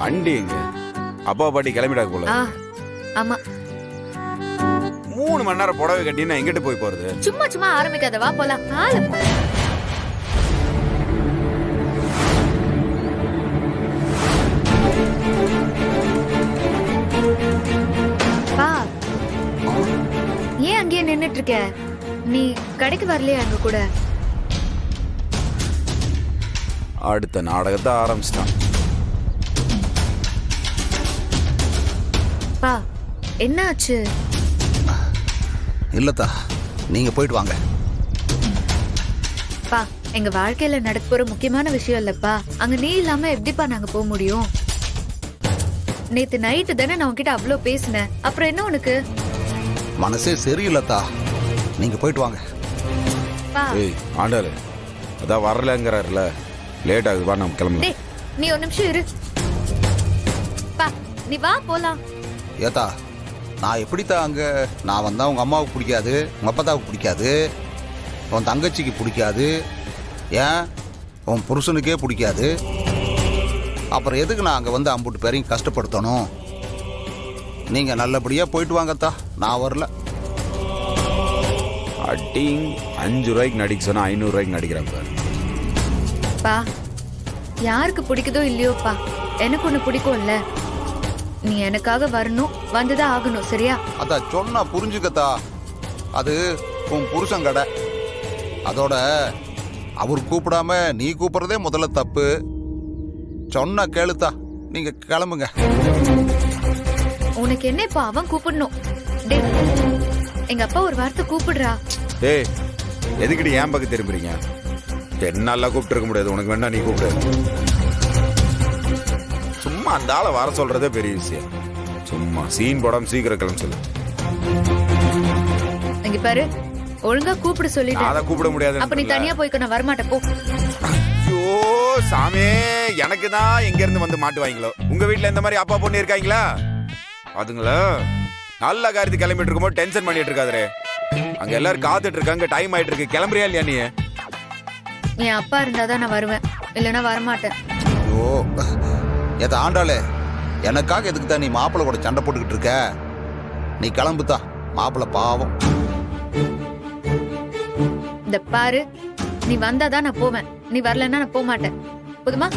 வண்டி எங்க? அப்பா பாட்டி கிளம்பிடாது போல. ஆமா 3 மணி நேரம் புடவை கட்டி நான் எங்கிட்டு போய் போறது? சும்மா சும்மா ஆரம்பிக்காத, வா போலாம். பா, ஏன் அங்கேயே நின்னுட்டு இருக்க? நீ கடைக்கு வரலையா எங்க கூட? அடுத்த நாடகத்தை ஆரம்பிச்சிட்டான். பா, என்ன ஆச்சு? இல்லத்தா, நீங்க போயிட்டு வாங்க. பா, எங்க வாழ்க்கையில நடக்க போற முக்கியமான விஷயம் இல்லப்பா. அங்க நீ இல்லாம எப்படிப்பா நாங்க போக முடியும்? நேத்து நைட்டு தானே நான் உன்கிட்ட அவ்வளவு பேசினேன். அப்புறம் என்ன உனக்கு? மனசே சரியில்லத்தா, நீங்க போயிட்டு வாங்க. பா, ஏய் ஆண்டாளு, அதான் வரலங்கிறாருல, லேட் ஆகுது, வா நம்ம கிளம்பலாம். டேய், நீ ஒரு நிமிஷம் இரு. பா, நீ வா போலாம். ஏத்தா, நான் எப்படித்தான் அங்க நான் வந்தா உங்க அம்மாவுக்கு பிடிக்காது, உங்க அப்பத்தாவுக்கு பிடிக்காது, உன் தங்கச்சிக்கு பிடிக்காது, ஏன் உன் புருஷனுக்கே பிடிக்காது. அப்புறம் எதுக்கு நான் அங்க வந்து அம்புட்டு பேரையும் கஷ்டப்படுத்தணும்? நீங்க நல்லபடியா போயிட்டு வாங்கத்தா, நான் வரல. அட்டிங் 5 ரூபாய்க்கு நடிக்க சொன்னா 500 ரூபாய்க்கு நடிக்கிறாங்க பாரு. பா, யாருக்கு பிடிக்குதோ இல்லையோப்பா, எனக்கு ஒண்ணு பிடிக்கும்ல. நீ எனக்காக வரணும், வந்துதான் ஆகணும், சரியா? அதான் சொன்னா புரிஞ்சுக்கத்தா, அது உன் புருஷன் கடை. அதோட அவர் கூப்பிடாம நீ கூப்பிடுறதே முதல்ல தப்பு. சொன்னா கேளுத்தா, நீங்க கிளம்புங்க. உனக்கு என்ன இப்ப அவன் கூப்பிடணும்? டேய், எங்க அப்பா ஒரு வார்த்தை கூப்பிடுறா. ஏய், எதுக்கிட்டு ஏன் பக்கம் திரும்புறீங்க? என்னால கூப்பிட்டு இருக்க முடியாது, உனக்கு வேணா நீ கூப்பிடு. சும்மா அந்த ஆளை வர சொல்றதே பெரிய விஷயம். சும்மா சீன் போடாம சீக்கிரம் கிளம்ப சொல்லு. இங்க பாரு, ஒழுங்கா கூப்பிட சொல்லிட்டேன். அதை கூப்பிட முடியாது. அப்ப நீ தனியா போய்க்க, நான் வரமாட்டேன், போ. ஐயோ சாமி, எனக்கு தான் எங்க இருந்து வந்து மாட்டுவாங்களோ. உங்க வீட்டுல இந்த மாதிரி அப்பா பொண்ணு இருக்காங்களா? அதுங்களா நல்ல காரியத்துக்கு கிளம்பிட்டு இருக்கும்போது டென்ஷன் பண்ணிட்டு இருக்காதே. அங்க எல்லாரும் காத்துட்டு இருக்காங்க, டைம் ஆயிட்டு இருக்கு. கிளம்புறியா இல்லையா நீ? என் அப்பா இருந்தாதான் நான் வருவேன், இல்லைன்னா வரமாட்டேன். ஐயோ ஏத்த ஆண்டாளே, எனக்காக எதுக்கு தான் நீ மாப்பிள்ளை கூட சண்டை போட்டுக்கிட்டு இருக்க? நீ கிளம்புத்தா, மாப்பிள்ளை பாவம். இந்த பாரு, நீ வந்தாதான் நான் போவேன், நீ வரலன்னா நான் போக மாட்டேன். போதுமா?